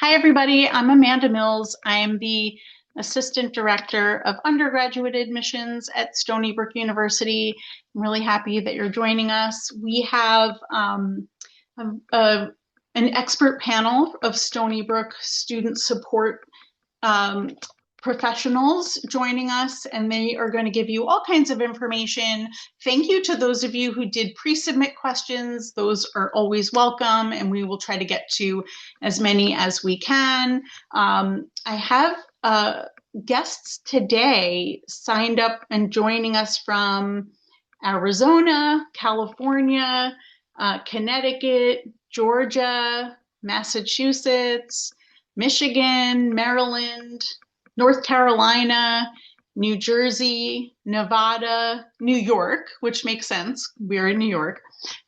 Hi, everybody. I'm Amanda Mills. I am the Assistant Director of Undergraduate Admissions at Stony Brook University. I'm really happy that you're joining us. We have a, a- an expert panel of Stony Brook student support um, professionals joining us, and they are going to give you all kinds of information. Thank you to those of you who did pre-submit questions. Those are always welcome, and we will try to get to as many as we can. I have guests today signed up and joining us from Arizona, California, Connecticut, Georgia, Massachusetts, Michigan, Maryland, North Carolina, New Jersey, Nevada, New York, which makes sense. We're in New York,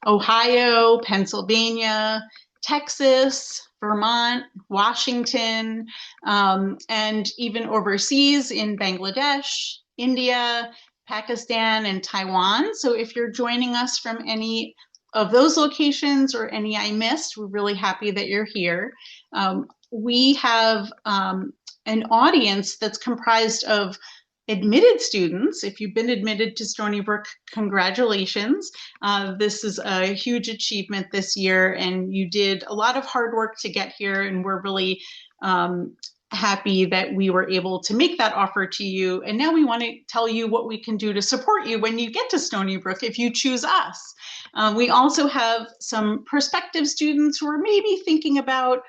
Ohio, Pennsylvania, Texas, Vermont, Washington, and even overseas in Bangladesh, India, Pakistan, and Taiwan. So if you're joining us from any of those locations or any I missed, we're really happy that you're here. We have an audience that's comprised of admitted students. If you've been admitted to Stony Brook, congratulations. This is a huge achievement this year, and you did a lot of hard work to get here, and we're really happy that we were able to make that offer to you. And now we want to tell you what we can do to support you when you get to Stony Brook if you choose us. We also have some prospective students who are maybe thinking about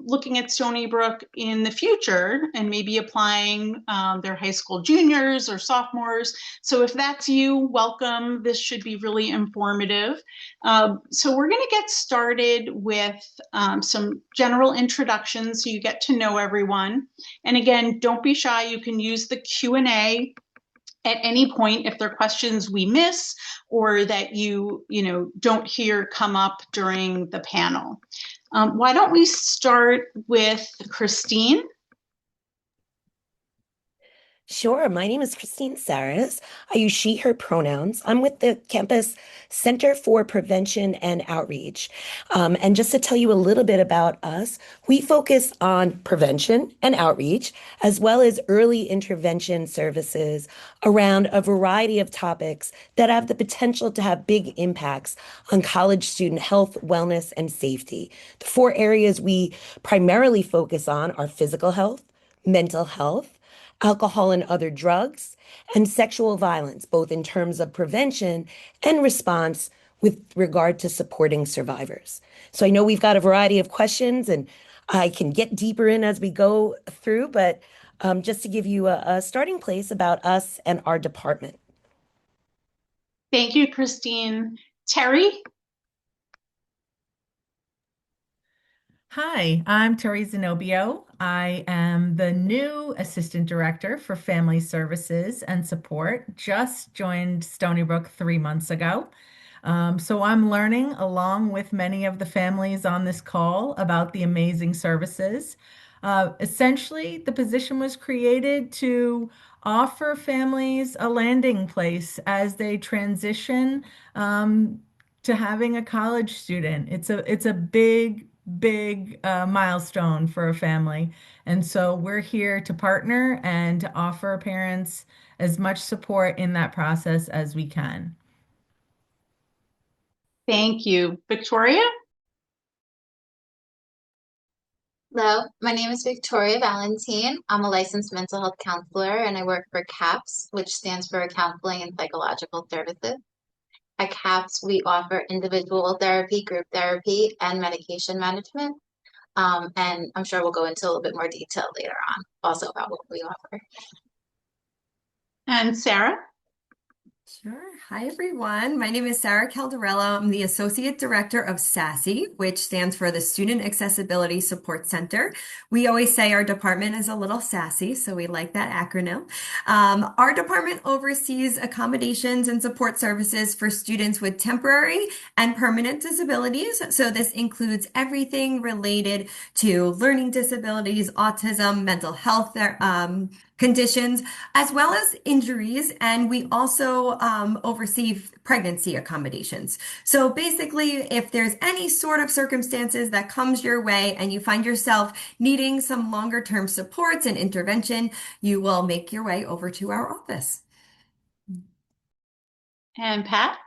looking at Stony Brook in the future and maybe applying their high school juniors or sophomores. So if that's you, welcome. This should be really informative. So we're going to get started with some general introductions so you get to know everyone. And again, don't be shy. You can use the Q&A at any point if there are questions we miss or that you don't hear come up during the panel. Why don't we start with Christine? Sure. My name is Christine Saris. I use she, her pronouns. I'm with the campus Center for Prevention and Outreach. And just to tell you a little bit about us, we focus on prevention and outreach, as well as early intervention services around a variety of topics that have the potential to have big impacts on college student health, wellness, and safety. The four areas we primarily focus on are physical health, mental health, alcohol and other drugs, and sexual violence, both in terms of prevention and response with regard to supporting survivors. So I know we've got a variety of questions, and I can get deeper in as we go through, but just to give you a starting place about us and our department. Thank you, Christine. Terry? Hi, I'm Terry Zenobio. I am the new Assistant Director for Family Services and Support. Just joined Stony Brook 3 months ago. So I'm learning along with many of the families on this call about the amazing services. Essentially, the position was created to offer families a landing place as they transition to having a college student. It's a big milestone for a family. And so we're here to partner and to offer parents as much support in that process as we can. Thank you. Victoria? Hello, my name is Victoria Valentine. I'm a licensed mental health counselor and I work for CAPS, which stands for Counseling and Psychological Services. At CAPS, we offer individual therapy, group therapy, and medication management. And I'm sure we'll go into a little bit more detail later on, also about what we offer. And Sarah? Sure. Hi, everyone. My name is Sarah Caldarello. I'm the Associate Director of SASC, which stands for the Student Accessibility Support Center. We always say our department is a little sassy, so we like that acronym. Our department oversees accommodations and support services for students with temporary and permanent disabilities. So this includes everything related to learning disabilities, autism, mental health conditions, as well as injuries. And we also oversee pregnancy accommodations. So basically, if there's any sort of circumstances that comes your way and you find yourself needing some longer term supports and intervention, you will make your way over to our office. And Pat?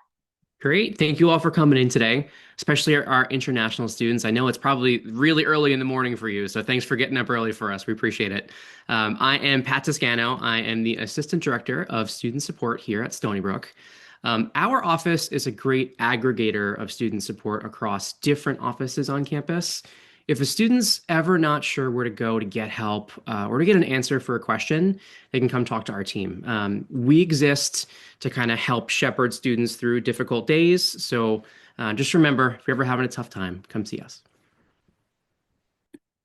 Great. Thank you all for coming in today, especially our international students. I know it's probably really early in the morning for you, so thanks for getting up early for us. We appreciate it. I am Pat Toscano. I am the Assistant Director of Student Support here at Stony Brook. Our office is a great aggregator of student support across different offices on campus. If a student's ever not sure where to go to get help or to get an answer for a question, they can come talk to our team. We exist to kind of help shepherd students through difficult days. So just remember, if you're ever having a tough time, come see us.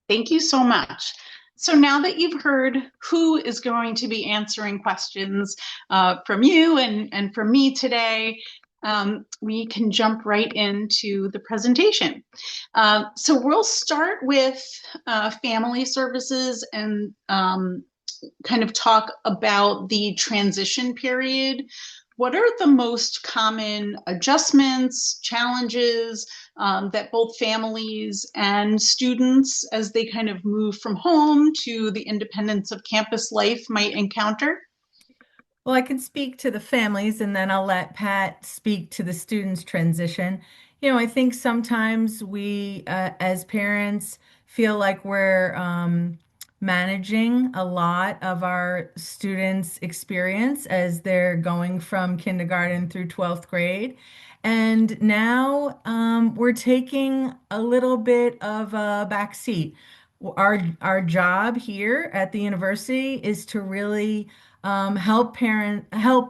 Thank you so much. So now that you've heard who is going to be answering questions from you and from me today, we can jump right into the presentation. So we'll start with family services and kind of talk about the transition period. What are the most common adjustments, challenges that both families and students, as they kind of move from home to the independence of campus life, might encounter? Well, I can speak to the families and then I'll let Pat speak to the students' transition. I think sometimes we, as parents, feel like we're managing a lot of our students' experience as they're going from kindergarten through 12th grade. And now we're taking a little bit of a back seat. Our job here at the university is to really help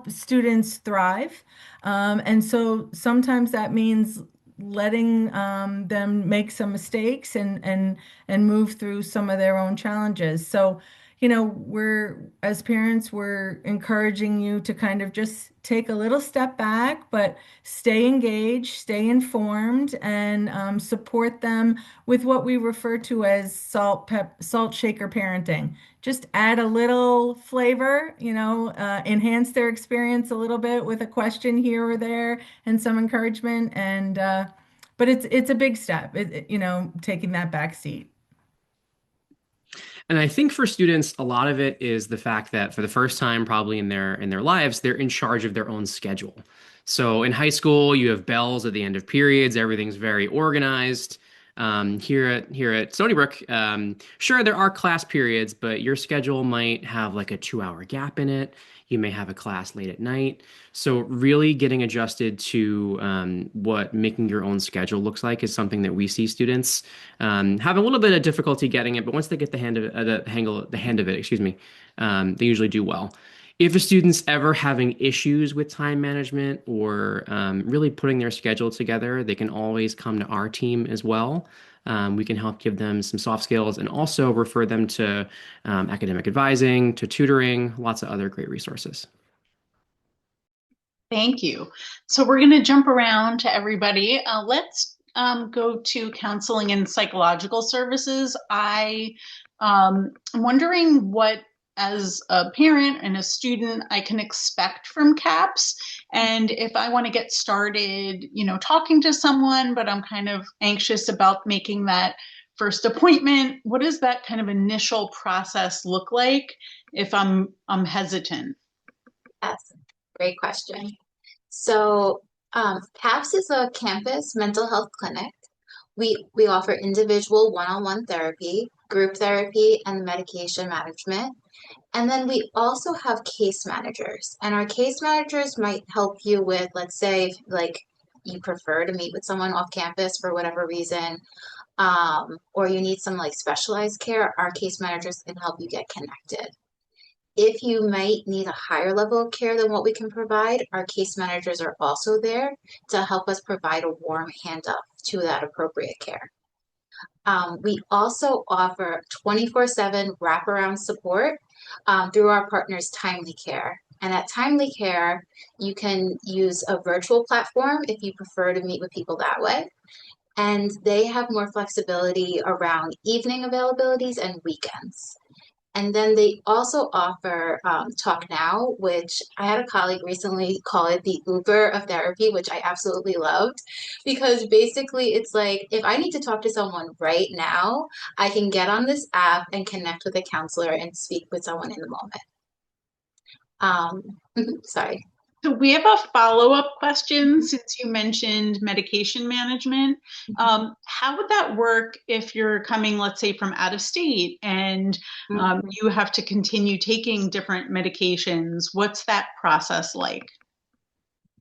students thrive. And so sometimes that means letting them make some mistakes and move through some of their own challenges. So, as parents, we're encouraging you to kind of just take a little step back, but stay engaged, stay informed, and support them with what we refer to as salt shaker parenting. Just add a little flavor, enhance their experience a little bit with a question here or there and some encouragement. And but it's a big step, taking that back seat. And I think for students, a lot of it is the fact that for the first time, probably in their lives, they're in charge of their own schedule. So in high school, you have bells at the end of periods. Everything's very organized. Here at Stony Brook, sure, there are class periods, but your schedule might have like a 2-hour gap in it. You may have a class late at night. So really getting adjusted to what making your own schedule looks like is something that we see students have a little bit of difficulty getting it, but once they get the hand of it, excuse me, they usually do well. If a student's ever having issues with time management or really putting their schedule together, they can always come to our team as well. We can help give them some soft skills and also refer them to academic advising, to tutoring, lots of other great resources. Thank you. So we're going to jump around to everybody. Let's go to counseling and psychological services. I'm wondering what, as a parent and a student, I can expect from CAPS. And if I want to get started, talking to someone, but I'm kind of anxious about making that first appointment, what does that kind of initial process look like if I'm hesitant? That's a great question. So CAPS is a campus mental health clinic. We offer individual one-on-one therapy, group therapy, and medication management. And then we also have case managers. And our case managers might help you with, let's say, like you prefer to meet with someone off campus for whatever reason, or you need some like specialized care, our case managers can help you get connected. If you might need a higher level of care than what we can provide, our case managers are also there to help us provide a warm hand up to that appropriate care. We also offer 24/7 wraparound support through our partners Timely Care. And at Timely Care, you can use a virtual platform if you prefer to meet with people that way. And they have more flexibility around evening availabilities and weekends. And then they also offer Talk Now, which I had a colleague recently call it the Uber of therapy, which I absolutely loved because basically it's like if I need to talk to someone right now, I can get on this app and connect with a counselor and speak with someone in the moment. Sorry. So we have a follow-up question since you mentioned medication management. How would that work if you're coming, let's say, from out of state and you have to continue taking different medications? What's that process like?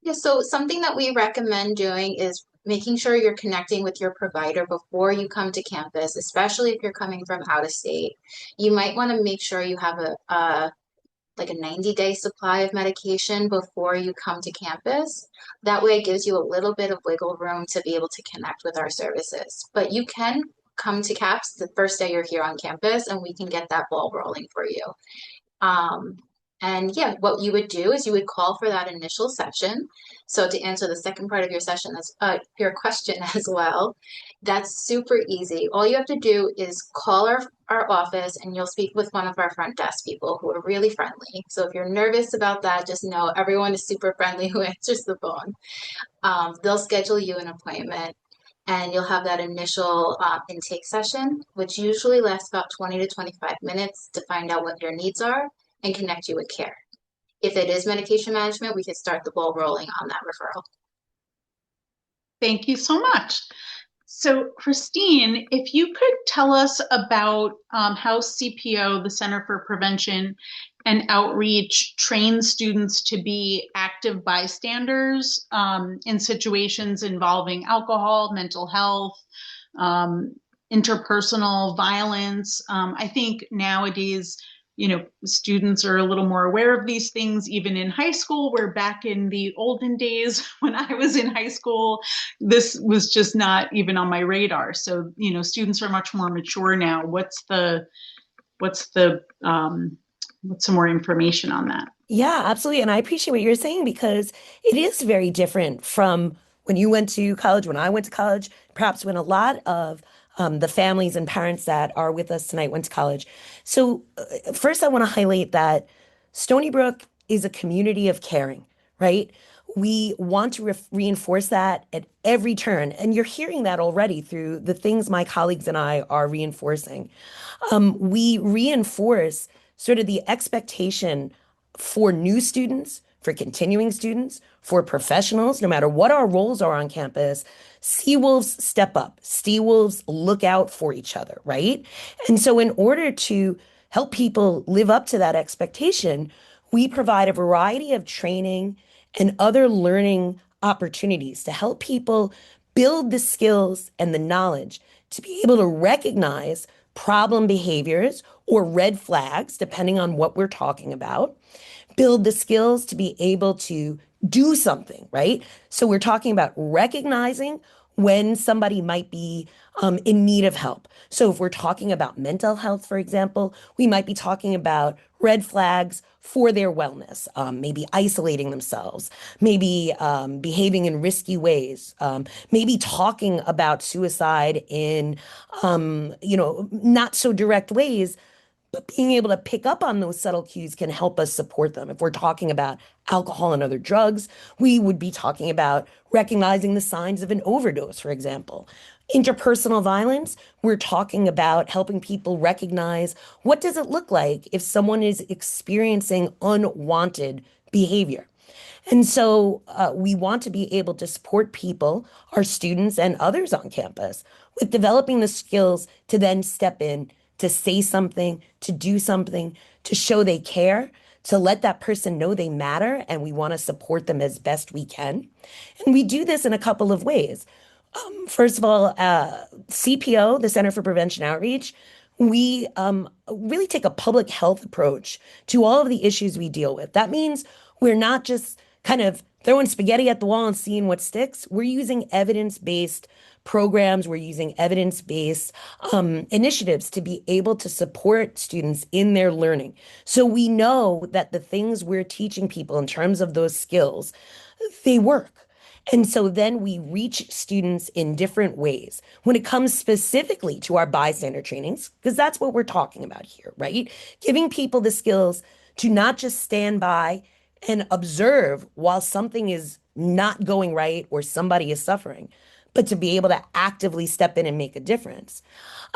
Yeah, so something that we recommend doing is making sure you're connecting with your provider before you come to campus, especially if you're coming from out of state. You might want to make sure you have a like a 90-day supply of medication before you come to campus. That way it gives you a little bit of wiggle room to be able to connect with our services. But you can come to CAPS the first day you're here on campus and we can get that ball rolling for you. And yeah, what you would do is you would call for that initial session. So to answer the second part of your session, your question as well, that's super easy. All you have to do is call our office and you'll speak with one of our front desk people who are really friendly. So if you're nervous about that, just know everyone is super friendly who answers the phone. They'll schedule you an appointment and you'll have that initial intake session, which usually lasts about 20 to 25 minutes to find out what your needs are and connect you with care. If it is medication management, we can start the ball rolling on that referral. Thank you so much. So, Christine, if you could tell us about how CPO, the Center for Prevention and Outreach, trains students to be active bystanders in situations involving alcohol, mental health, interpersonal violence. I think nowadays, students are a little more aware of these things, even in high school, where back in the olden days when I was in high school, this was just not even on my radar. So, students are much more mature now. What's some more information on that? Yeah, absolutely. And I appreciate what you're saying because it is very different from when you went to college, when I went to college, perhaps when a lot of the families and parents that are with us tonight went to college. So, first, I want to highlight that Stony Brook is a community of caring, right? We want to reinforce that at every turn. And you're hearing that already through the things my colleagues and I are reinforcing. We reinforce sort of the expectation for new students, for continuing students, for professionals, no matter what our roles are on campus. Seawolves step up. Seawolves look out for each other, right? And so, in order to help people live up to that expectation, we provide a variety of training and other learning opportunities to help people build the skills and the knowledge to be able to recognize problem behaviors or red flags, depending on what we're talking about, build the skills to be able to do something, right? So we're talking about recognizing when somebody might be in need of help. So if we're talking about mental health, for example, we might be talking about red flags for their wellness, maybe isolating themselves, maybe behaving in risky ways, maybe talking about suicide in, not so direct ways, but being able to pick up on those subtle cues can help us support them. If we're talking about alcohol and other drugs, we would be talking about recognizing the signs of an overdose, for example. Interpersonal violence, we're talking about helping people recognize what does it look like if someone is experiencing unwanted behavior. And so we want to be able to support people, our students and others on campus, with developing the skills to then step in, to say something, to do something, to show they care, to let that person know they matter, and we want to support them as best we can. And we do this in a couple of ways. First of all, CPO, the Center for Prevention Outreach, we really take a public health approach to all of the issues we deal with. That means we're not just kind of throwing spaghetti at the wall and seeing what sticks. We're using evidence-based programs. We're using evidence-based initiatives to be able to support students in their learning. So we know that the things we're teaching people in terms of those skills, they work. And so then we reach students in different ways. When it comes specifically to our bystander trainings, because that's what we're talking about here, right? Giving people the skills to not just stand by and observe while something is not going right or somebody is suffering, but to be able to actively step in and make a difference.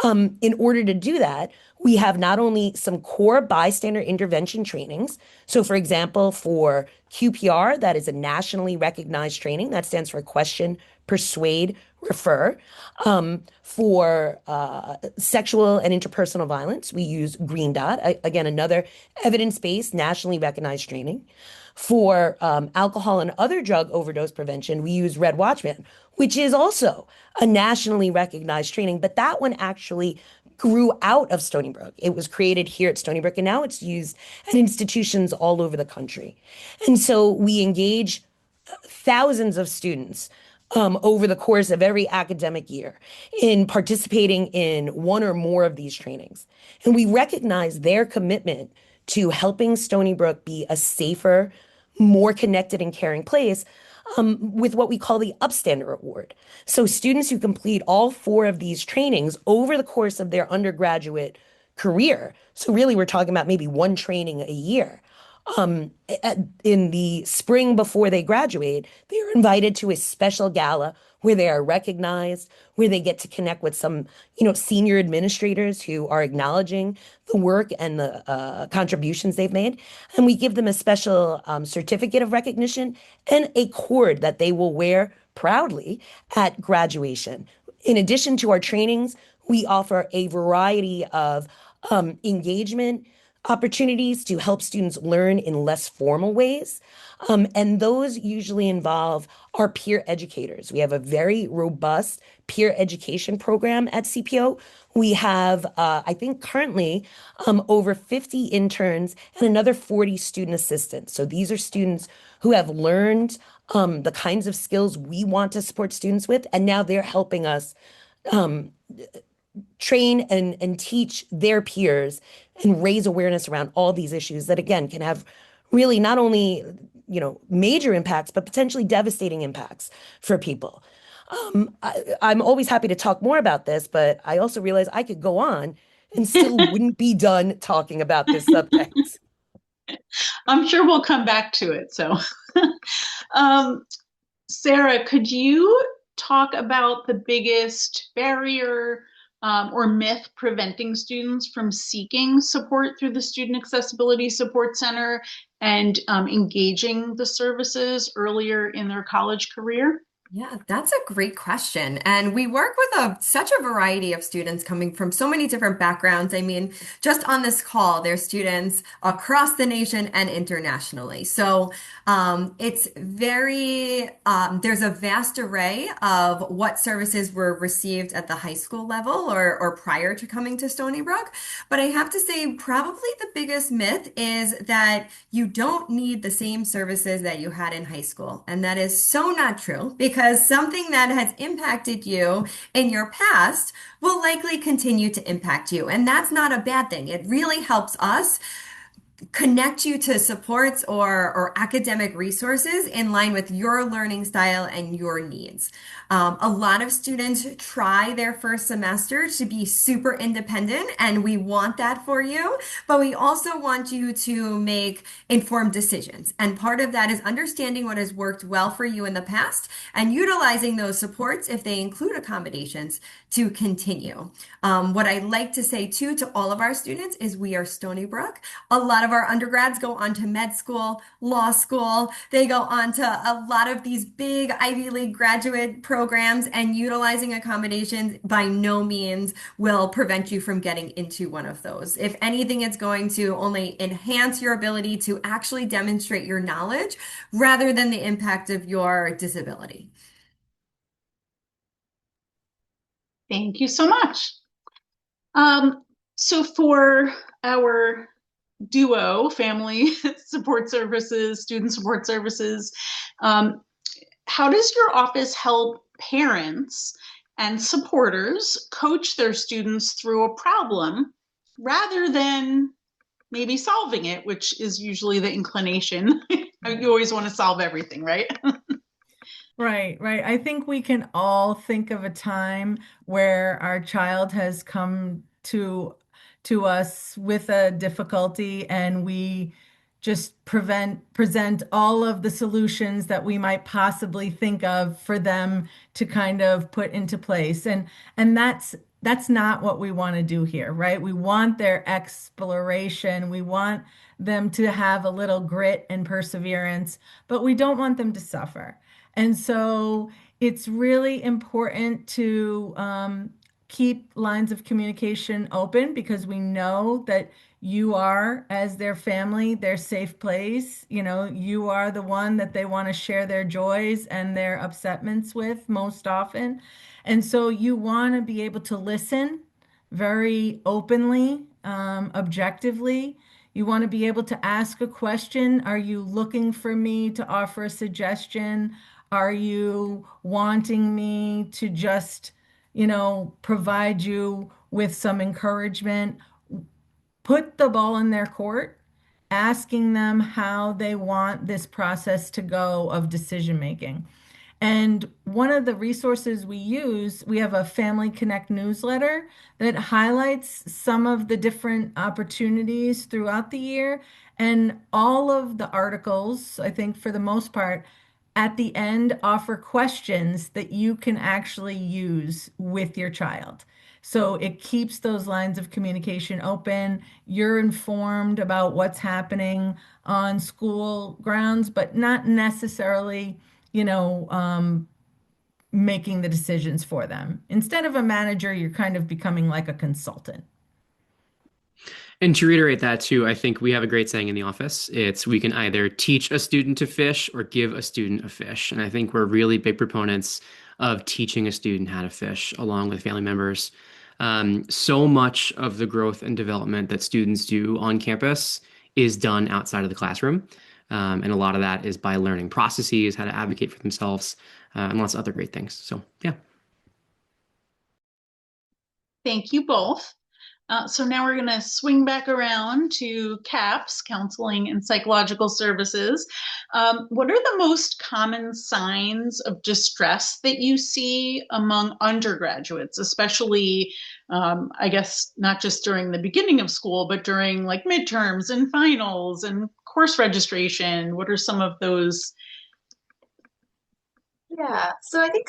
In order to do that, we have not only some core bystander intervention trainings. So, for example, for QPR, that is a nationally recognized training that stands for question, persuade, refer. For sexual and interpersonal violence, we use Green Dot, again, another evidence based, nationally recognized training. For alcohol and other drug overdose prevention, we use Red Watchman, which is also a nationally recognized training, but that one actually grew out of Stony Brook. It was created here at Stony Brook, and now it's used at institutions all over the country. And so we engage thousands of students over the course of every academic year in participating in one or more of these trainings. And we recognize their commitment to helping Stony Brook be a safer, more connected and caring place with what we call the Upstander Award. So students who complete all four of these trainings over the course of their undergraduate career, so really we're talking about maybe one training a year, in the spring before they graduate, they are invited to a special gala where they are recognized, where they get to connect with some, senior administrators who are acknowledging the work and the contributions they've made. And we give them a special certificate of recognition and a cord that they will wear proudly at graduation. In addition to our trainings, we offer a variety of engagement opportunities to help students learn in less formal ways. And those usually involve our peer educators. We have a very robust peer education program at CPO. We have, I think, currently over 50 interns and another 40 student assistants. So these are students who have learned the kinds of skills we want to support students with, and now they're helping us train and teach their peers and raise awareness around all these issues that, again, can have really not only, major impacts, but potentially devastating impacts for people. I'm always happy to talk more about this, but I also realize I could go on and still wouldn't be done talking about this subject. I'm sure we'll come back to it. So, Sarah, could you talk about the biggest barrier or myth preventing students from seeking support through the Student Accessibility Support Center and engaging the services earlier in their college career? Yeah, that's a great question. And we work with such a variety of students coming from so many different backgrounds. I mean, just on this call, there's students across the nation and internationally. So it's there's a vast array of what services were received at the high school level or prior to coming to Stony Brook. But I have to say, probably the biggest myth is that you don't need the same services that you had in high school. And that is so not true, because something that has impacted you in your past will likely continue to impact you. And that's not a bad thing. It really helps us connect you to supports or academic resources in line with your learning style and your needs. A lot of students try their first semester to be super independent, and we want that for you, but we also want you to make informed decisions. And part of that is understanding what has worked well for you in the past and utilizing those supports, if they include accommodations, to continue. What I like to say too to all of our students is we are Stony Brook. A lot of our undergrads go on to med school, law school. They go on to a lot of these big Ivy League graduate programs, and utilizing accommodations by no means will prevent you from getting into one of those. If anything, it's going to only enhance your ability to actually demonstrate your knowledge rather than the impact of your disability. Thank you so much. So for our duo, family support services, student support services, how does your office help parents and supporters coach their students through a problem rather than maybe solving it, which is usually the inclination? You always want to solve everything, right? Right, right. I think we can all think of a time where our child has come to us with a difficulty and we just present all of the solutions that we might possibly think of for them to kind of put into place. And that's not what we want to do here, right? We want their exploration. We want them to have a little grit and perseverance, but we don't want them to suffer. And so it's really important to keep lines of communication open because we know that you are, as their family, their safe place. You know, you are the one that they want to share their joys and their upsetments with most often. And so you want to be able to listen very openly, objectively. You want to be able to ask a question. Are you looking for me to offer a suggestion? Are you wanting me to just, provide you with some encouragement? Put the ball in their court, asking them how they want this process to go of decision making. And one of the resources we use, we have a Family Connect newsletter that highlights some of the different opportunities throughout the year. And all of the articles, I think for the most part, at the end offer questions that you can actually use with your child. So it keeps those lines of communication open. You're informed about what's happening on school grounds, but not necessarily, making the decisions for them. Instead of a manager, you're kind of becoming like a consultant. And to reiterate that too, I think we have a great saying in the office. It's we can either teach a student to fish or give a student a fish. And I think we're really big proponents of teaching a student how to fish along with family members. So much of the growth and development that students do on campus is done outside of the classroom. And a lot of that is by learning processes, how to advocate for themselves, and lots of other great things. So, yeah. Thank you both. So now we're going to swing back around to CAPS, Counseling and Psychological Services. What are the most common signs of distress that you see among undergraduates, especially, I guess, not just during the beginning of school, but during like midterms and finals and course registration? What are some of those? Yeah, so I think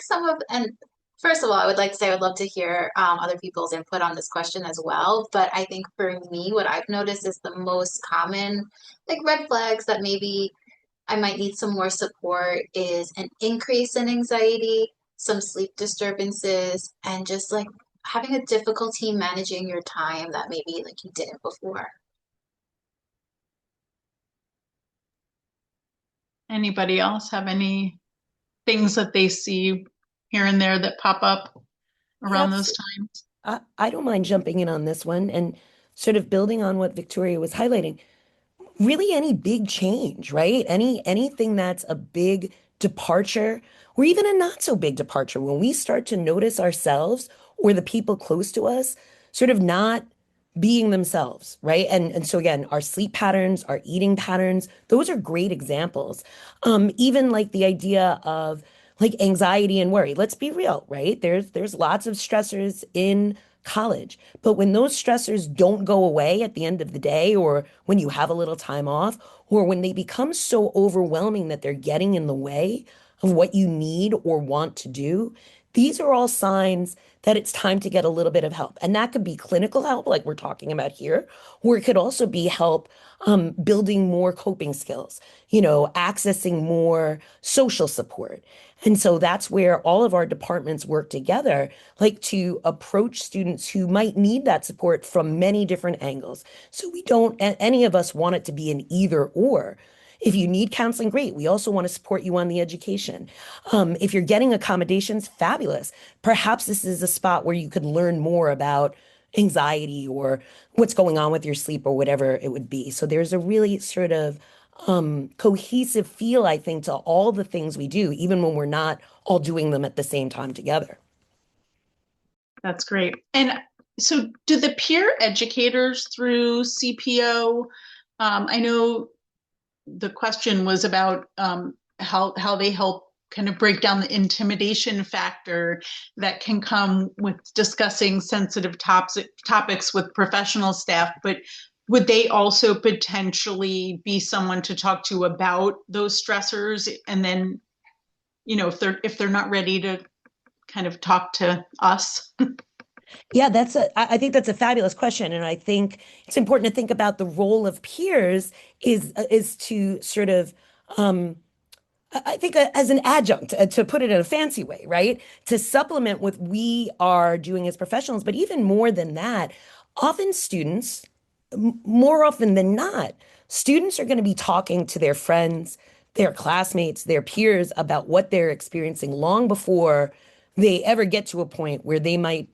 and first of all, I would like to say I would love to hear other people's input on this question as well. But I think for me, what I've noticed is the most common, like red flags that maybe I might need some more support is an increase in anxiety, some sleep disturbances, and just like having a difficulty managing your time that maybe like you didn't before. Anybody else have any things that they see here and there that pop up around Yes, those times? I don't mind jumping in on this one and sort of building on what Victoria was highlighting. Really any big change, right? Anything that's a big departure or even a not so big departure, when we start to notice ourselves or the people close to us sort of not being themselves, right? And so again, our sleep patterns, our eating patterns, those are great examples. Even like the idea of like anxiety and worry. Let's be real, right? There's lots of stressors in college. But when those stressors don't go away at the end of the day, or when you have a little time off, or when they become so overwhelming that they're getting in the way of what you need or want to do, these are all signs that it's time to get a little bit of help. And that could be clinical help, like we're talking about here, or it could also be help building more coping skills, accessing more social support. And so that's where all of our departments work together, like to approach students who might need that support from many different angles. So we don't, any of us want it to be an either or. If you need counseling, great. We also want to support you on the education. If you're getting accommodations, fabulous. Perhaps this is a spot where you could learn more about anxiety or what's going on with your sleep or whatever it would be. So there's a really sort of cohesive feel, I think, to all the things we do, even when we're not all doing them at the same time together. That's great. And so do the peer educators through CPO, I know the question was about how they help kind of break down the intimidation factor that can come with discussing sensitive topics with professional staff, but would they also potentially be someone to talk to about those stressors? And then, if they're not ready to kind of talk to us. Yeah, I think that's a fabulous question. And I think it's important to think about the role of peers is to sort of, I think as an adjunct, to put it in a fancy way, right? To supplement what we are doing as professionals. But even more than that, often students, more often than not, students are going to be talking to their friends, their classmates, their peers about what they're experiencing long before they ever get to a point where they might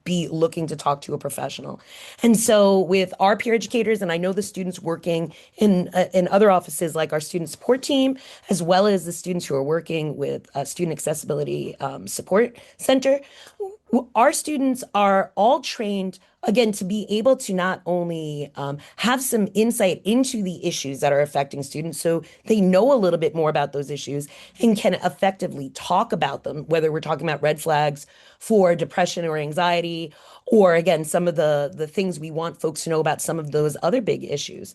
be looking to talk to a professional. And so with our peer educators, and I know the students working in other offices like our student support team, as well as the students who are working with Student Accessibility Support Center, our students are all trained, again, to be able to not only have some insight into the issues that are affecting students, so they know a little bit more about those issues and can effectively talk about them, whether we're talking about red flags for depression or anxiety, or again, some of the things we want folks to know about some of those other big issues.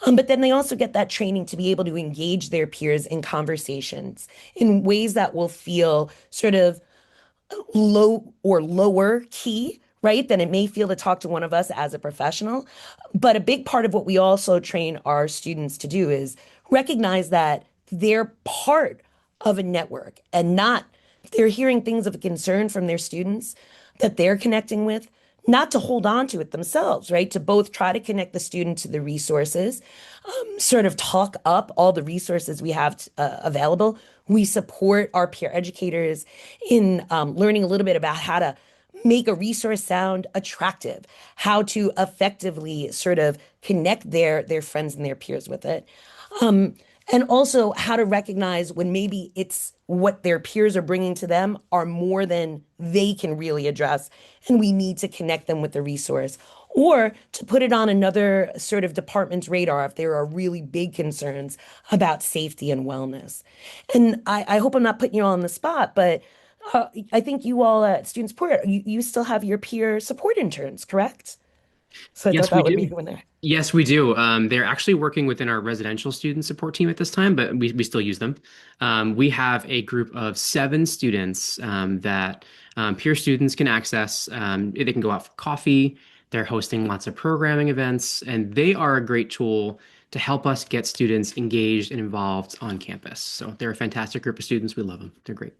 But then they also get that training to be able to engage their peers in conversations in ways that will feel sort of low or lower key, right, than it may feel to talk to one of us as a professional. But a big part of what we also train our students to do is recognize that they're part of a network and not, they're hearing things of concern from their students that they're connecting with, not to hold on to it themselves, right? To both try to connect the student to the resources, sort of talk up all the resources we have available. We support our peer educators in learning a little bit about how to make a resource sound attractive, how to effectively sort of connect their friends and their peers with it. And also how to recognize when maybe it's what their peers are bringing to them are more than they can really address, and we need to connect them with the resource. Or to put it on another sort of department's radar if there are really big concerns about safety and wellness. And I hope I'm not putting you all on the spot, but I think you all at Student Support, you still have your peer support interns, correct? So I thought Yes, we that would be do. one there. Yes, we do. They're actually working within our residential student support team at this time, but we still use them. We have a group of 7 students that peer students can access. They can go out for coffee. They're hosting lots of programming events, and they are a great tool to help us get students engaged and involved on campus. So they're a fantastic group of students. We love them. They're great.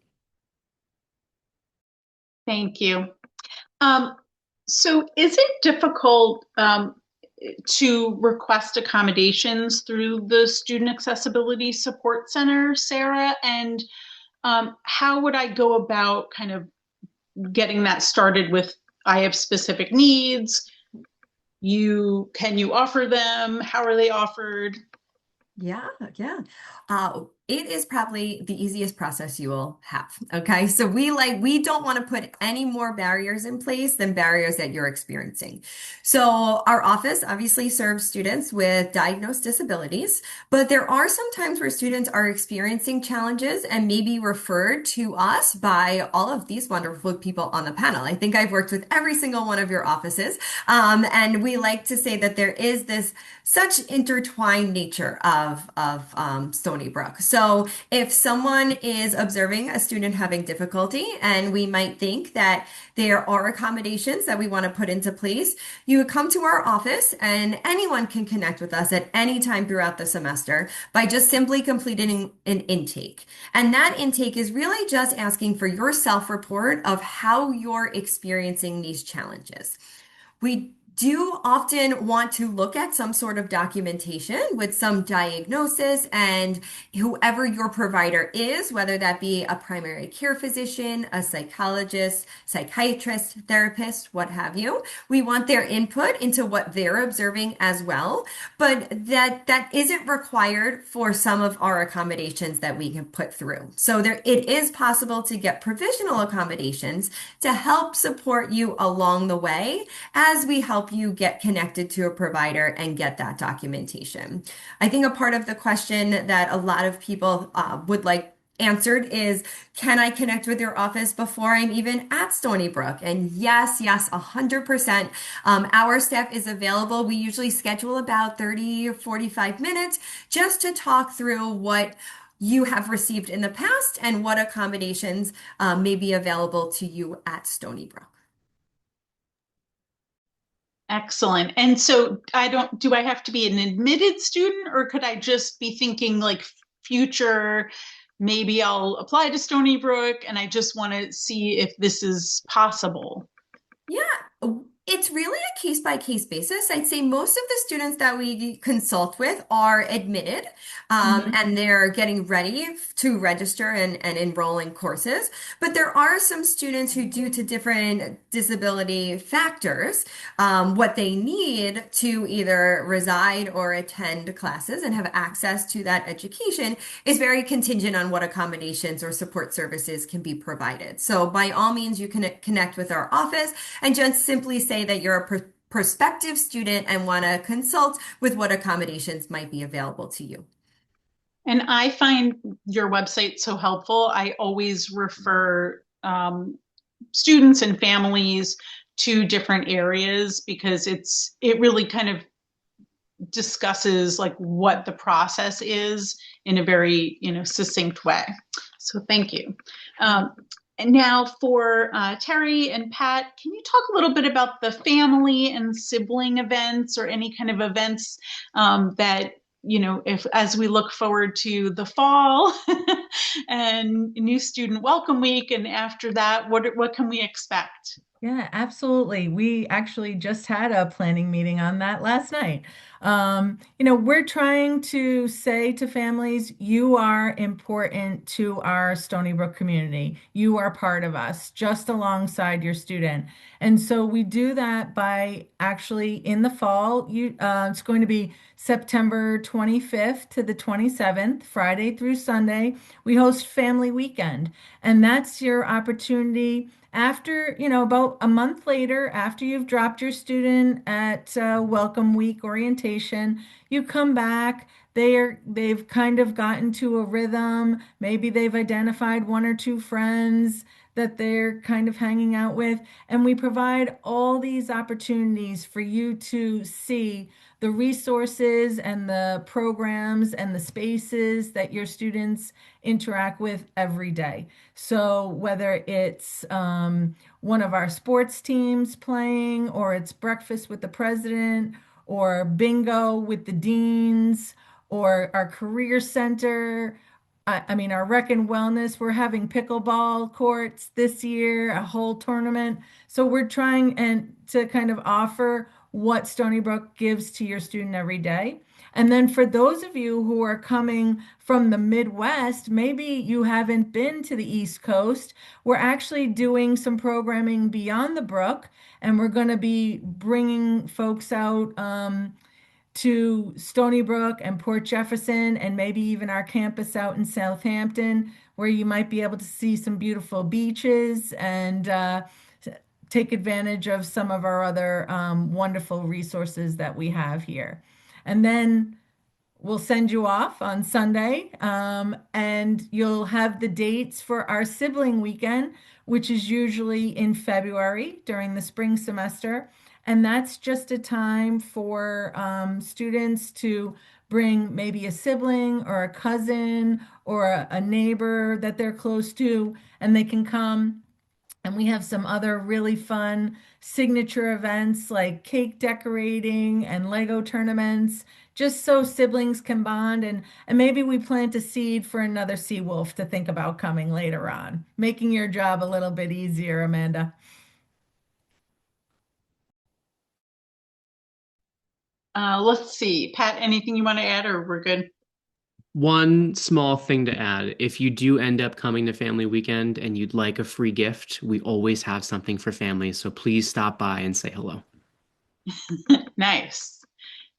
Thank you. So is it difficult to request accommodations through the Student Accessibility Support Center, Sarah? And how would I go about kind of getting that started with, I have specific needs, can you offer them? How are they offered? Yeah, yeah. It is probably the easiest process you will have. Okay. So we don't want to put any more barriers in place than barriers that you're experiencing. So our office obviously serves students with diagnosed disabilities, but there are some times where students are experiencing challenges and may be referred to us by all of these wonderful people on the panel. I think I've worked with every single one of your offices. And we like to say that there is this such intertwined nature of Stony Brook. So if someone is observing a student having difficulty and we might think that there are accommodations that we want to put into place, you would come to our office and anyone can connect with us at any time throughout the semester by just simply completing an intake. And that intake is really just asking for your self-report of how you're experiencing these challenges. We do often want to look at some sort of documentation with some diagnosis, and whoever your provider is, whether that be a primary care physician, a psychologist, psychiatrist, therapist, what have you, we want their input into what they're observing as well. But that isn't required for some of our accommodations that we can put through. So it is possible to get provisional accommodations to help support you along the way as we help you get connected to a provider and get that documentation. I think a part of the question that a lot of people would like answered is, can I connect with your office before I'm even at Stony Brook? And yes, yes, 100%. Our staff is available. We usually schedule about 30 or 45 minutes just to talk through what you have received in the past and what accommodations may be available to you at Stony Brook. Excellent. And so do I have to be an admitted student, or could I just be thinking like future, maybe I'll apply to Stony Brook and I just want to see if this is possible? Yeah, it's really a case by case basis. I'd say most of the students that we consult with are admitted, and they're getting ready to register and enroll in courses. But there are some students who, due to different disability factors, what they need to either reside or attend classes and have access to that education is very contingent on what accommodations or support services can be provided. So by all means, you can connect with our office and just simply say that you're a prospective student and want to consult with what accommodations might be available to you. And I find your website so helpful. I always refer students and families to different areas because it really kind of discusses like what the process is in a very succinct way. So thank you. And now for Terry and Pat, can you talk a little bit about the family and sibling events or any kind of events that, if as we look forward to the fall and new student welcome week, and after that, what can we expect? Yeah, absolutely. We actually just had a planning meeting on that last night. We're trying to say to families, you are important to our Stony Brook community. You are part of us, just alongside your student. And so we do that by actually in the fall, it's going to be September 25th to the 27th, Friday through Sunday. We host Family Weekend, and that's your opportunity after, about a month later, after you've dropped your student at Welcome Week orientation, you come back. They've kind of gotten to a rhythm. Maybe they've identified one or two friends that they're kind of hanging out with. And we provide all these opportunities for you to see the resources and the programs and the spaces that your students interact with every day. So whether it's one of our sports teams playing, or it's breakfast with the president, or bingo with the deans, or our career center. I mean, our rec and wellness, we're having pickleball courts this year, a whole tournament. So we're trying to kind of offer what Stony Brook gives to your student every day. And then for those of you who are coming from the Midwest, maybe you haven't been to the East Coast, we're actually doing some programming beyond the brook, and we're going to be bringing folks out to Stony Brook and Port Jefferson, and maybe even our campus out in Southampton, where you might be able to see some beautiful beaches and take advantage of some of our other wonderful resources that we have here. And then we'll send you off on Sunday, and you'll have the dates for our sibling weekend, which is usually in February during the spring semester. And that's just a time for students to bring maybe a sibling or a cousin or a neighbor that they're close to, and they can come. And we have some other really fun signature events like cake decorating and Lego tournaments, just so siblings can bond. And maybe we plant a seed for another Seawolf to think about coming later on, making your job a little bit easier, Amanda. Let's see, Pat, anything you want to add, or we're good? One small thing to add, if you do end up coming to Family Weekend and you'd like a free gift, we always have something for families, so please stop by and say hello. Nice.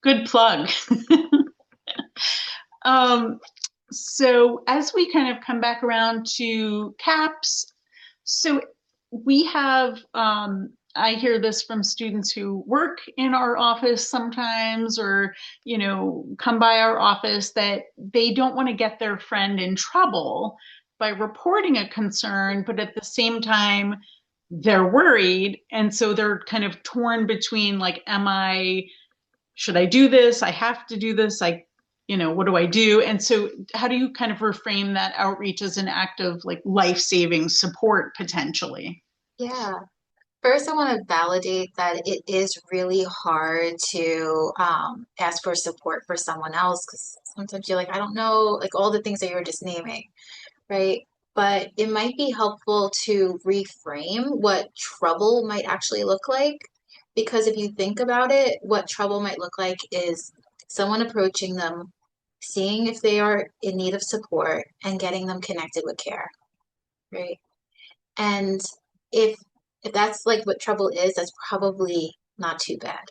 Good plug. So as we kind of come back around to CAPS, so we have, I hear this from students who work in our office sometimes, or, come by our office, that they don't want to get their friend in trouble by reporting a concern, but at the same time, they're worried. And so they're kind of torn between like, should I do this? I have to do this. What do I do? And so how do you kind of reframe that outreach as an act of like life-saving support potentially? Yeah. First, I want to validate that it is really hard to ask for support for someone else because sometimes you're like, I don't know, like all the things that you were just naming, right? But it might be helpful to reframe what trouble might actually look like. Because if you think about it, what trouble might look like is someone approaching them, seeing if they are in need of support, and getting them connected with care, right? And if if that's like what trouble is, that's probably not too bad.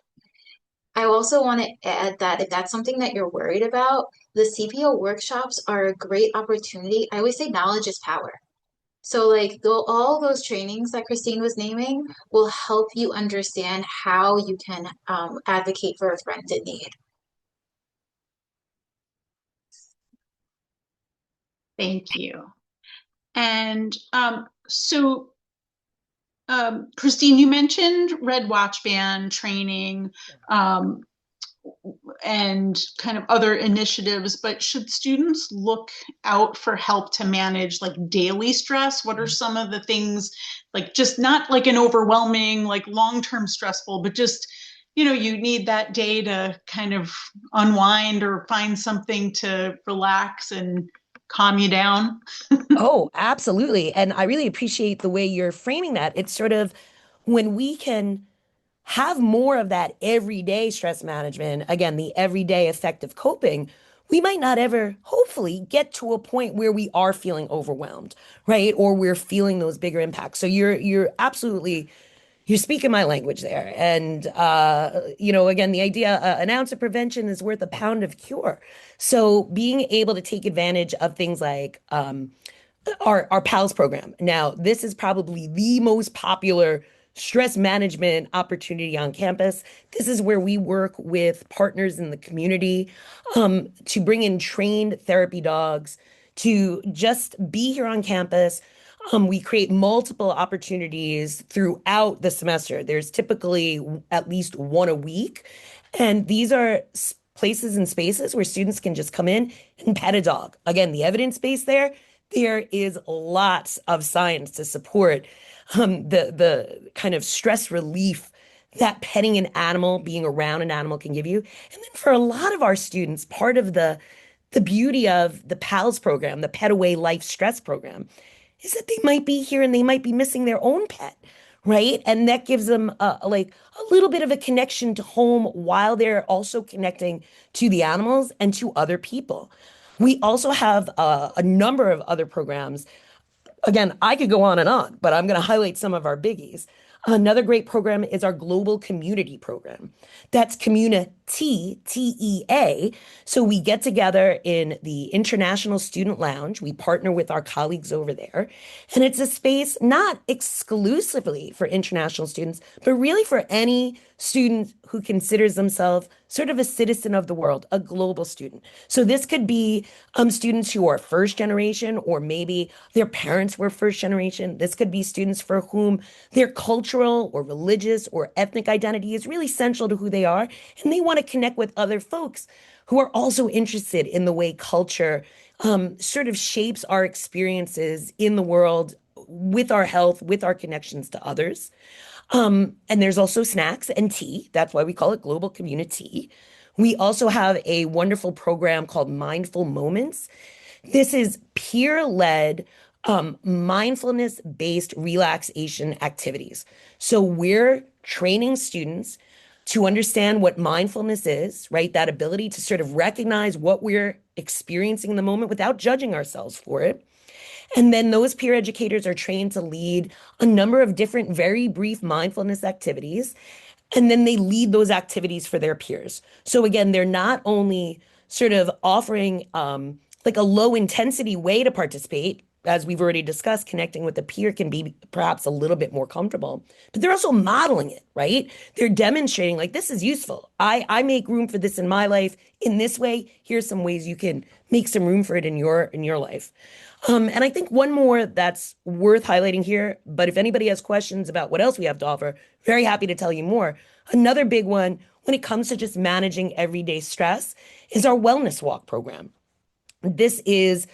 I also want to add that if that's something that you're worried about, the CPO workshops are a great opportunity. I always say knowledge is power. So like all those trainings that Christine was naming will help you understand how you can advocate for a friend in need. Thank you. And Christine, you mentioned Red Watch Band training and kind of other initiatives, but should students look out for help to manage like daily stress? What are some of the things, like just not like an overwhelming, like long-term stressful, but just, you need that day to kind of unwind or find something to relax and calm you down? Oh, absolutely. And I really appreciate the way you're framing that. It's sort of when we can have more of that everyday stress management, again, the everyday effective coping, we might not ever, hopefully, get to a point where we are feeling overwhelmed, right? Or we're feeling those bigger impacts. So you're absolutely you're speaking my language there. And again, the idea an ounce of prevention is worth a pound of cure. So being able to take advantage of things like our PALS program. Now, this is probably the most popular stress management opportunity on campus. This is where we work with partners in the community to bring in trained therapy dogs to just be here on campus. We create multiple opportunities throughout the semester. There's typically at least one a week. And these are places and spaces where students can just come in and pet a dog. Again, the evidence base there is lots of science to support the kind of stress relief that petting an animal, being around an animal can give you. And then for a lot of our students, part of the beauty of the PALS program, the Pet Away Life Stress program, is that they might be here and they might be missing their own pet, right? And that gives them like a little bit of a connection to home while they're also connecting to the animals and to other people. We also have a number of other programs. Again, I could go on, but I'm going to highlight some of our biggies. Another great program is our Global Community Program. That's community, T-E-A. So we get together in the International Student Lounge. We partner with our colleagues over there. And it's a space not exclusively for international students, but really for any student who considers themselves sort of a citizen of the world, a global student. So this could be students who are first generation, or maybe their parents were first generation. This could be students for whom their cultural or religious or ethnic identity is really central to who they are, and they want to connect with other folks who are also interested in the way culture sort of shapes our experiences in the world with our health, with our connections to others. And there's also snacks and tea. That's why we call it Global Community. We also have a wonderful program called Mindful Moments. This is peer-led, mindfulness-based relaxation activities. So we're training students to understand what mindfulness is, right? That ability to sort of recognize what we're experiencing in the moment without judging ourselves for it. And then those peer educators are trained to lead a number of different, very brief mindfulness activities. And then they lead those activities for their peers. So again, they're not only sort of offering like a low intensity way to participate, as we've already discussed, connecting with a peer can be perhaps a little bit more comfortable, but they're also modeling it, right? They're demonstrating like this is useful. I make room for this in my life in this way. Here's some ways you can make some room for it in your life. And I think one more that's worth highlighting here, but if anybody has questions about what else we have to offer, very happy to tell you more. Another big one when it comes to just managing everyday stress is our wellness walk program. This is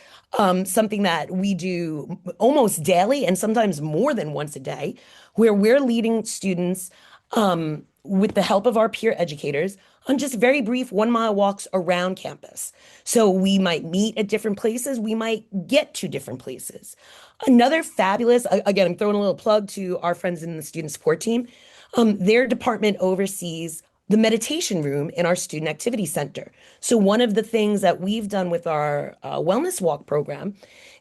something that we do almost daily and sometimes more than once a day, where we're leading students with the help of our peer educators on just very brief 1 mile walks around campus. So we might meet at different places, we might get to different places. Another fabulous, again, I'm throwing a little plug to our friends in the student support team. Their department oversees the meditation room in our student activity center. So one of the things that we've done with our wellness walk program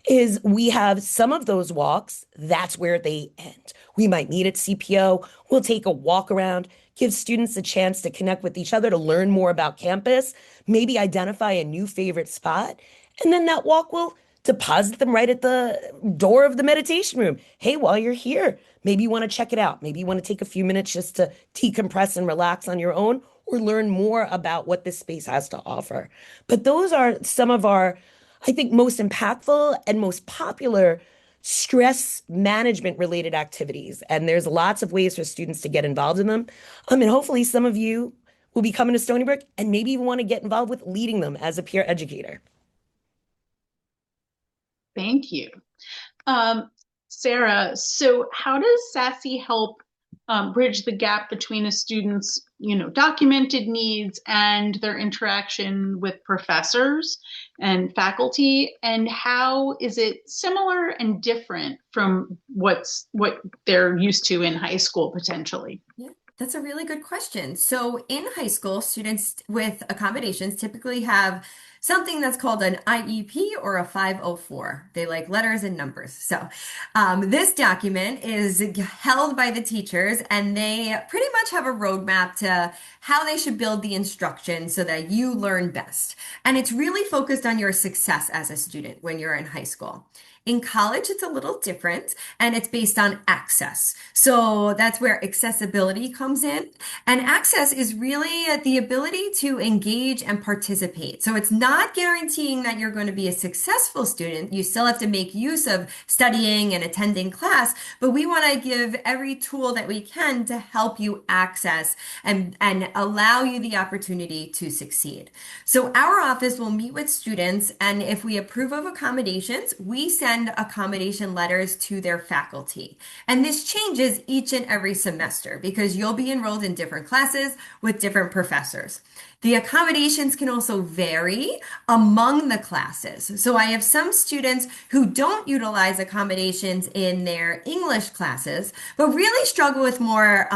is we have some of those walks, that's where they end. We might meet at CPO, we'll take a walk around, give students a chance to connect with each other to learn more about campus, maybe identify a new favorite spot, and then that walk will deposit them right at the door of the meditation room. Hey, while you're here, maybe you want to check it out. Maybe you want to take a few minutes just to decompress and relax on your own or learn more about what this space has to offer. But those are some of our, I think, most impactful and most popular stress management related activities. And there's lots of ways for students to get involved in them. And hopefully some of you will be coming to Stony Brook and maybe even want to get involved with leading them as a peer educator. Thank you. Sarah, so how does SASC help bridge the gap between a student's, documented needs and their interaction with professors and faculty? And how is it similar and different from what they're used to in high school potentially? Yeah, that's a really good question. So in high school, students with accommodations typically have something that's called an IEP or a 504. They like letters and numbers. So this document is held by the teachers, and they pretty much have a roadmap to how they should build the instruction so that you learn best. And it's really focused on your success as a student when you're in high school. In college, it's a little different, and it's based on access. So that's where accessibility comes in. And access is really the ability to engage and participate. So it's not guaranteeing that you're going to be a successful student. You still have to make use of studying and attending class, but we want to give every tool that we can to help you access and allow you the opportunity to succeed. So our office will meet with students, and if we approve of accommodations, we send accommodation letters to their faculty. And this changes each and every semester because you'll be enrolled in different classes with different professors. The accommodations can also vary among the classes. So I have some students who don't utilize accommodations in their English classes, but really struggle with more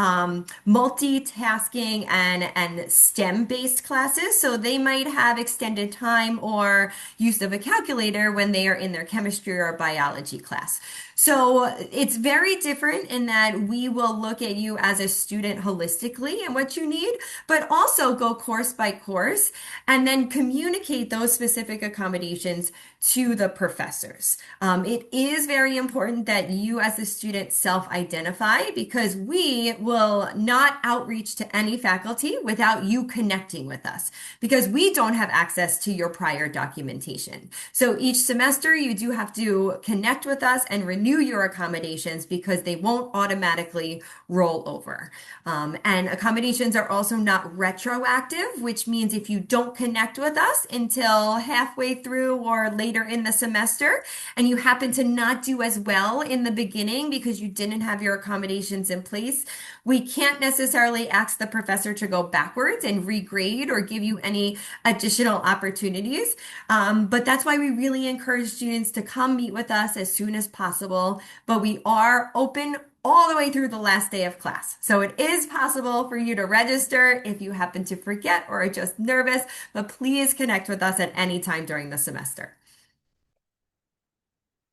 multitasking and STEM-based classes. So they might have extended time or use of a calculator when they are in their chemistry or biology class. So it's very different in that we will look at you as a student holistically and what you need, but also go course by course and then communicate those specific accommodations to the professors. It is very important that you as a student self-identify because we will not outreach to any faculty without you connecting with us because we don't have access to your prior documentation. So each semester you do have to connect with us and renew your accommodations because they won't automatically roll over. And accommodations are also not retroactive, which means if you don't connect with us until halfway through or later in the semester, and you happen to not do as well in the beginning because you didn't have your accommodations in place, we can't necessarily ask the professor to go backwards and regrade or give you any additional opportunities. But that's why we really encourage students to come meet with us as soon as possible. But we are open all the way through the last day of class. So it is possible for you to register if you happen to forget or are just nervous, but please connect with us at any time during the semester.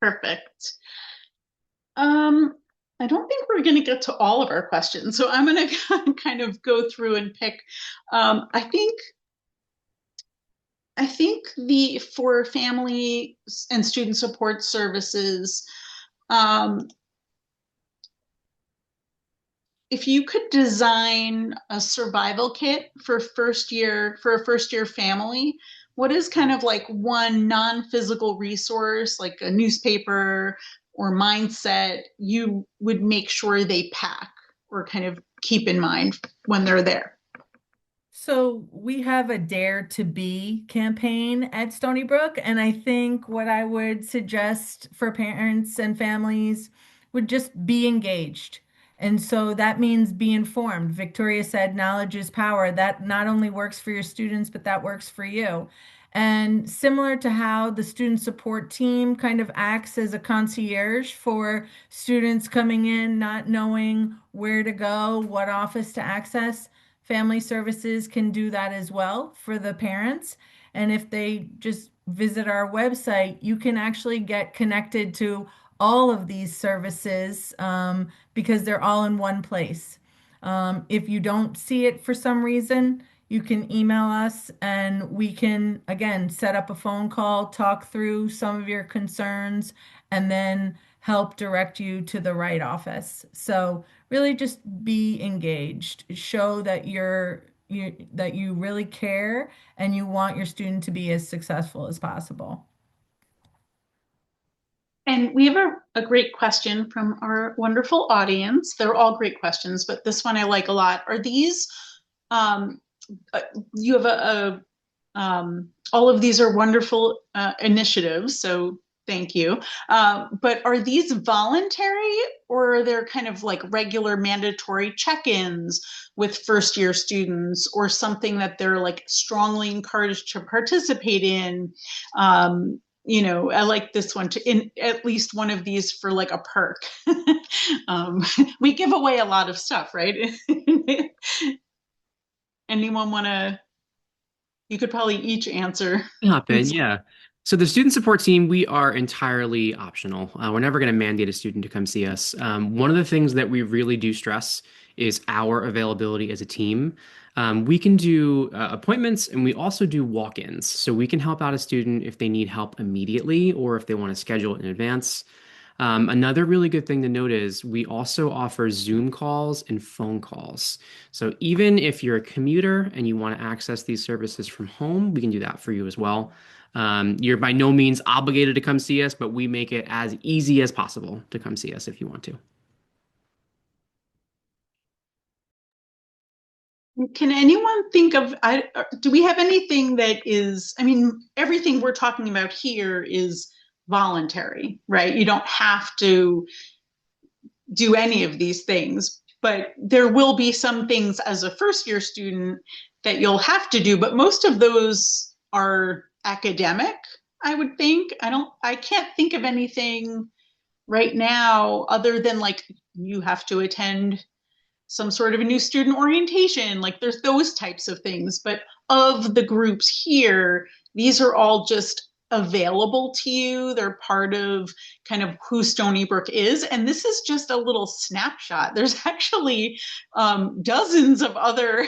Perfect. I don't think we're going to get to all of our questions, so I'm going to kind of go through and pick. I I think the for family and student support services, um, if you could design a survival kit for a first year family, what is kind of like one non-physical resource, like a newspaper or mindset, you would make sure they pack or kind of keep in mind when they're there? So we have a Dare to Be campaign at Stony Brook, and I think what I would suggest for parents and families would just be engaged. And so that means be informed. Victoria said knowledge is power. That not only works for your students, but that works for you. And similar to how the student support team kind of acts as a concierge for students coming in, not knowing where to go, what office to access. Family services can do that as well for the parents. And if they just visit our website, you can actually get connected to all of these services because they're all in one place. If you don't see it for some reason, you can email us and we can, again, set up a phone call, talk through some of your concerns, and then help direct you to the right office. So really just be engaged. Show that that you really care and you want your student to be as successful as possible. And we have a great question from our wonderful audience. They're all great questions, but this one I like a lot. Are these, um, you have all of these are wonderful initiatives, so thank you. But are these voluntary or are there kind of like regular mandatory check-ins with first year students or something that they're like strongly encouraged to participate in? I like this one to in at least one of these for like a perk. um, we give away a lot of stuff, right? Anyone want to? You could probably each answer. Hop in, yeah. So the student support team, we are entirely optional. We're never going to mandate a student to come see us. One of the things that we really do stress is our availability as a team. We can do appointments and we also do walk-ins. So we can help out a student if they need help immediately or if they want to schedule it in advance. Another really good thing to note is we also offer Zoom calls and phone calls. So even if you're a commuter and you want to access these services from home, we can do that for you as well. You're by no means obligated to come see us, but we make it as easy as possible to come see us if you want to. Can anyone think of, do we have anything that is, I mean, everything we're talking about here is voluntary, right? You don't have to do any of these things, but there will be some things as a first year student that you'll have to do, but most of those are academic, I would think. I can't think of anything right now other than like you have to attend some sort of a new student orientation. Like there's those types of things. But of the groups here, these are all just available to you. They're part of kind of who Stony Brook is. And this is just a little snapshot. There's actually dozens of other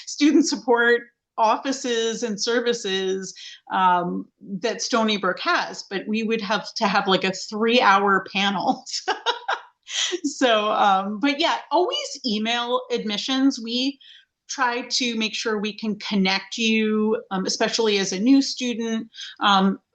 student support offices and services that Stony Brook has, but we would have to have like a 3-hour panel. But yeah, always email admissions. We try to make sure we can connect you, especially as a new student,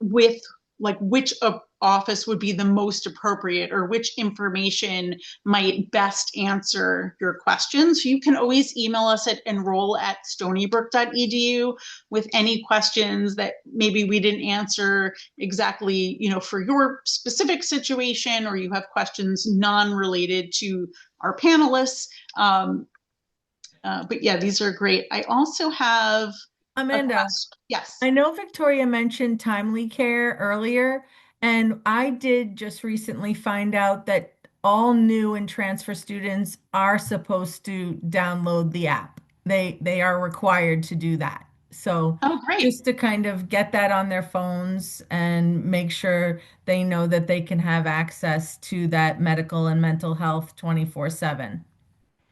with like which office would be the most appropriate or which information might best answer your questions. So you can always email us at enroll@stonybrook.edu with any questions that maybe we didn't answer exactly, for your specific situation, or you have questions non-related to our panelists. But yeah, these are great. I also have a Amanda, question. Yes. I know Victoria mentioned timely care earlier, and I did just recently find out that all new and transfer students are supposed to download the app. They are required to do that. So Oh, great. just to kind of get that on their phones and make sure they know that they can have access to that medical and mental health 24/7.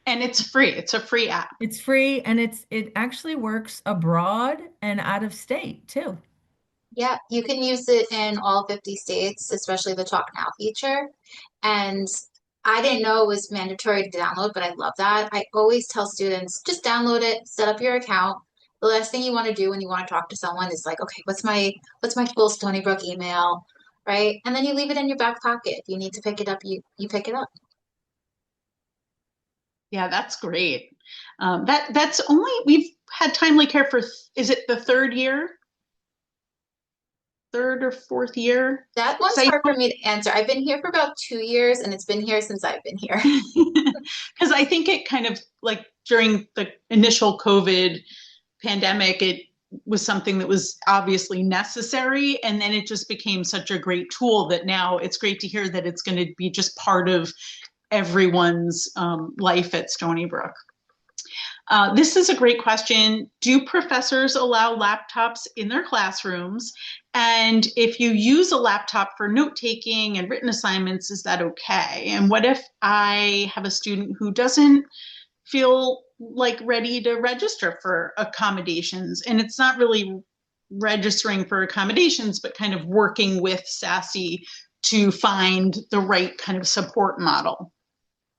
And it's free. It's a free app. It's free and it actually works abroad and out of state too. Yeah, you can use it in all 50 states, especially the Talk Now feature. And I didn't know it was mandatory to download, but I love that. I always tell students, just download it, set up your account. The last thing you want to do when you want to talk to someone is like, okay, what's my full Stony Brook email, right? And then you leave it in your back pocket. If you need to pick it up, you pick it up. Yeah, that's great. That's only we've had timely care for, is it the third or fourth year? That one's hard for me to answer. I've been here for about 2 years, and it's been here since I've been here. Because I think it kind of like during the initial COVID pandemic, it was something that was obviously necessary. And then it just became such a great tool that now it's great to hear that it's going to be just part of everyone's life at Stony Brook. This is a great question. Do professors allow laptops in their classrooms? And if you use a laptop for note-taking and written assignments, is that okay? And what if I have a student who doesn't feel like ready to register for accommodations? And it's not really registering for accommodations, but kind of working with SASC to find the right kind of support model.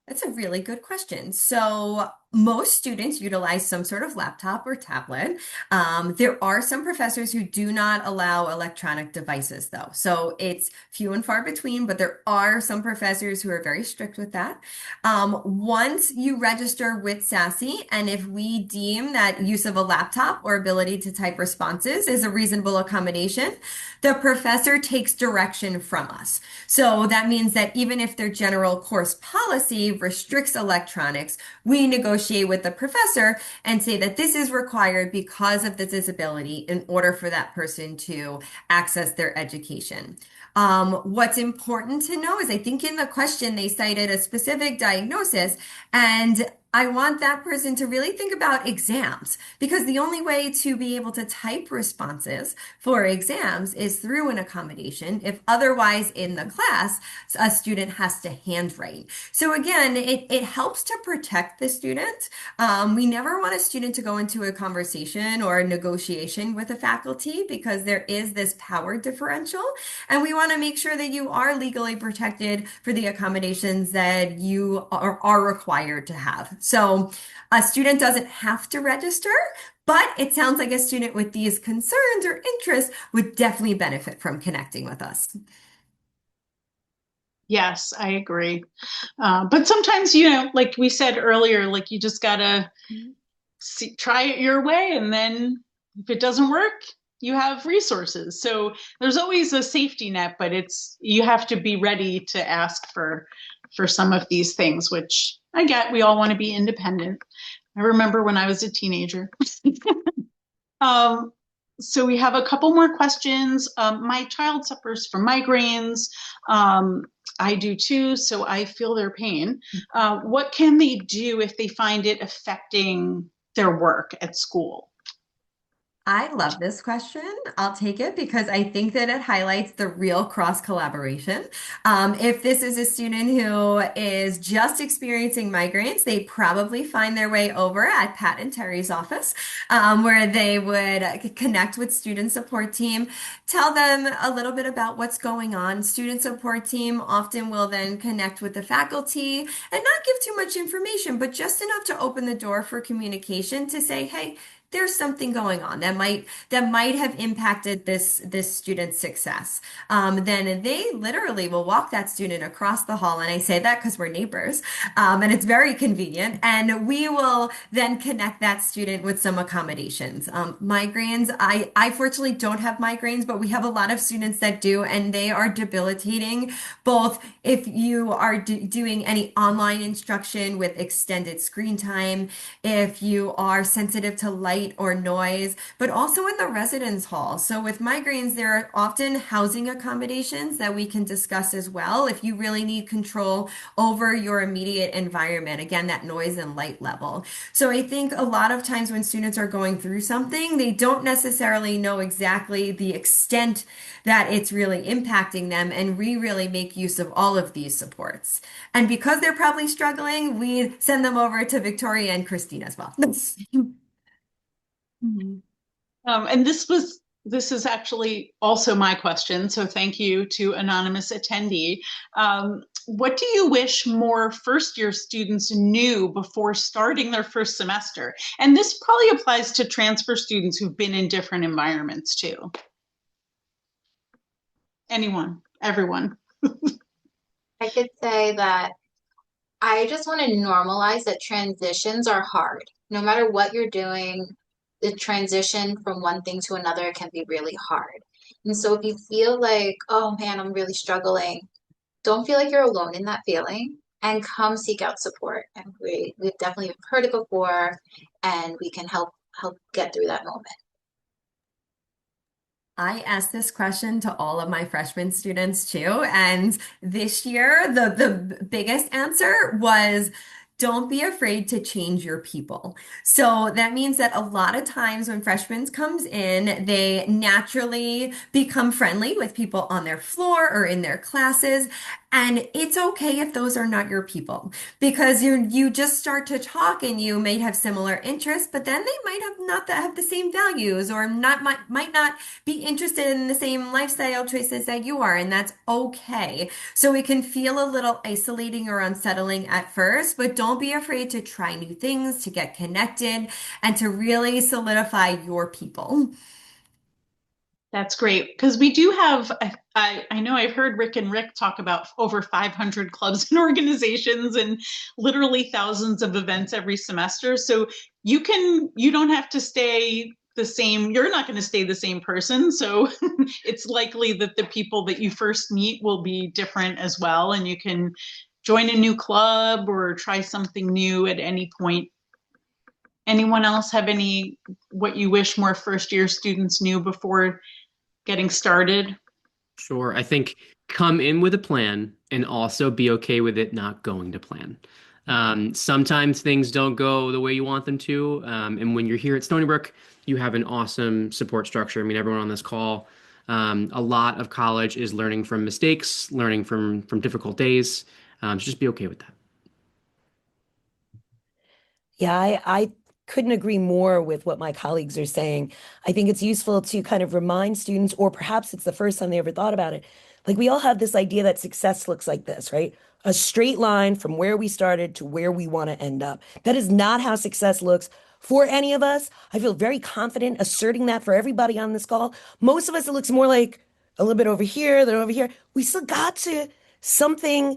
That's a really good question. So most students utilize some sort of laptop or tablet. There are some professors who do not allow electronic devices, though. So it's few and far between, but there are some professors who are very strict with that. Once you register with SASC, and if we deem that use of a laptop or ability to type responses is a reasonable accommodation, the professor takes direction from us. So that means that even if their general course policy restricts electronics, we negotiate with the professor and say that this is required because of the disability in order for that person to access their education. What's important to know is I think in the question they cited a specific diagnosis, and I want that person to really think about exams, because the only way to be able to type responses for exams is through an accommodation. If otherwise in the class, a student has to handwrite. So again, it helps to protect the student. We never want a student to go into a conversation or a negotiation with a faculty because there is this power differential, and we want to make sure that you are legally protected for the accommodations that you are required to have. So a student doesn't have to register, but it sounds like a student with these concerns or interests would definitely benefit from connecting with us. Yes, I agree. But sometimes, like we said earlier, like you just gotta try it your way, and then if it doesn't work, you have resources. So there's always a safety net, but you have to be ready to ask for some of these things, which I get. We all want to be independent. I remember when I was a teenager. So we have a couple more questions. My child suffers from migraines. I do too, so I feel their pain. What can they do if they find it affecting their work at school? I love this question. I'll take it because I think that it highlights the real cross collaboration. If this is a student who is just experiencing migraines, they probably find their way over at Pat and Terry's office, where they would connect with student support team, tell them a little bit about what's going on. Student support team often will then connect with the faculty and not give too much information, but just enough to open the door for communication to say, hey, there's something going on that might have impacted this student's success. Then they literally will walk that student across the hall, and I say that because we're neighbors, and it's very convenient. And we will then connect that student with some accommodations. Migraines, I fortunately don't have migraines, but we have a lot of students that do, and they are debilitating. Both if you are doing any online instruction with extended screen time, if you are sensitive to light light or noise, but also in the residence hall. So with migraines, there are often housing accommodations that we can discuss as well if you really need control over your immediate environment. Again, that noise and light level. So I think a lot of times when students are going through something, they don't necessarily know exactly the extent that it's really impacting them, and we really make use of all of these supports. And because they're probably struggling, we send them over to Victoria and Christine as well. Mhm. And this is actually also my question, so thank you to anonymous attendee. What do you wish more first-year students knew before starting their first semester? And this probably applies to transfer students who've been in different environments too. Anyone, everyone. I could say that I just want to normalize that transitions are hard. No matter what you're doing, the transition from one thing to another can be really hard. And so if you feel like, oh man, I'm really struggling, don't feel like you're alone in that feeling and come seek out support. And we've definitely heard it before, and we can help get through that moment. I asked this question to all of my freshman students too, and this year the biggest answer was don't be afraid to change your people. So that means that a lot of times when freshmen comes in, they naturally become friendly with people on their floor or in their classes. And it's okay if those are not your people because you just start to talk and you may have similar interests, but then they might have not have the same values or might not be interested in the same lifestyle choices that you are, and that's okay. So it can feel a little isolating or unsettling at first, but don't be afraid to try new things, to get connected, and to really solidify your people. That's great because we do have, I know I've heard Rick and Rick talk about over 500 clubs and organizations and literally thousands of events every semester. So you don't have to stay the same, you're not going to stay the same person. So it's likely that the people that you first meet will be different as well. And you can join a new club or try something new at any point. Anyone else have what you wish more first year students knew before getting started? Sure. I think come in with a plan and also be okay with it not going to plan. Sometimes things don't go the way you want them to. And when you're here at Stony Brook, you have an awesome support structure. I mean, everyone on this call, a lot of college is learning from mistakes, learning from difficult days. So just be okay with that. Yeah, I couldn't agree more with what my colleagues are saying. I think it's useful to kind of remind students, or perhaps it's the first time they ever thought about it. Like we all have this idea that success looks like this, right? A straight line from where we started to where we want to end up. That is not how success looks for any of us. I feel very confident asserting that for everybody on this call. Most of us, it looks more like a little bit over here than over here. We still got to something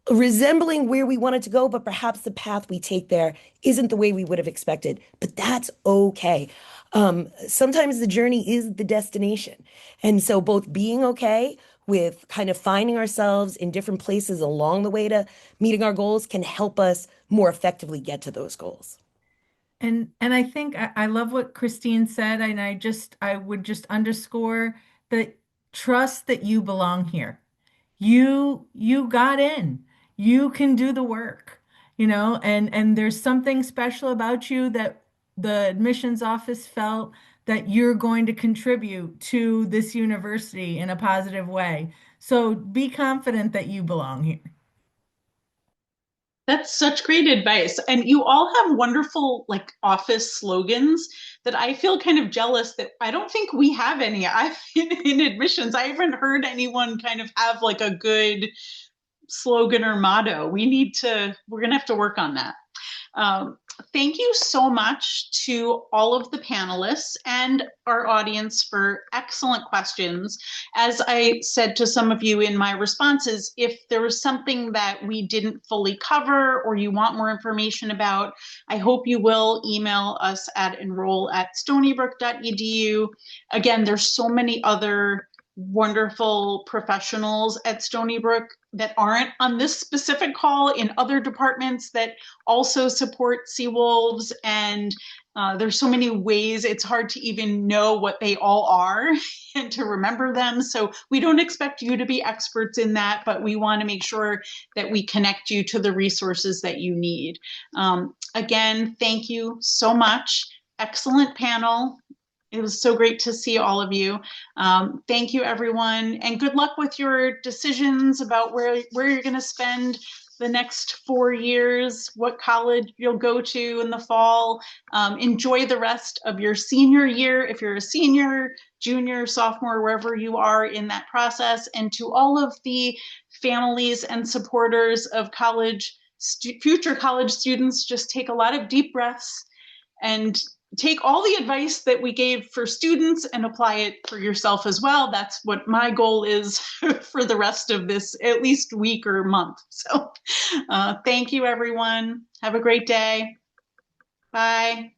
resembling where we wanted to go, but perhaps the path we take there isn't the way we would have expected. But that's okay. Sometimes the journey is the destination. And so both being okay with kind of finding ourselves in different places along the way to meeting our goals can help us more effectively get to those goals. And I think I love what Christine said, and I would just underscore that trust that you belong here. You got in. You can do the work, and there's something special about you that the admissions office felt that you're going to contribute to this university in a positive way. So be confident that you belong here. That's such great advice. And you all have wonderful like office slogans that I feel kind of jealous that I don't think we have any. I've in admissions, I haven't heard anyone kind of have like a good slogan or motto. We're going to have to work on that. Thank you so much to all of the panelists and our audience for excellent questions. As I said to some of you in my responses, if there was something that we didn't fully cover or you want more information about, I hope you will email us at enroll@stonybrook.edu. Again, there's so many other wonderful professionals at Stony Brook that aren't on this specific call in other departments that also support Seawolves. And there's so many ways it's hard to even know what they all are and to remember them. So we don't expect you to be experts in that, but we want to make sure that we connect you to the resources that you need. Again, thank you so much. Excellent panel. It was so great to see all of you. Thank you, everyone, and good luck with your decisions about where you're going to spend the next 4 years, what college you'll go to in the fall. Enjoy the rest of your senior year if you're a senior, junior, sophomore, wherever you are in that process. And to all of the families and supporters of future college students, just take a lot of deep breaths and take all the advice that we gave for students and apply it for yourself as well. That's what my goal is for the rest of this, at least week or month. So thank you, everyone. Have a great day. Bye.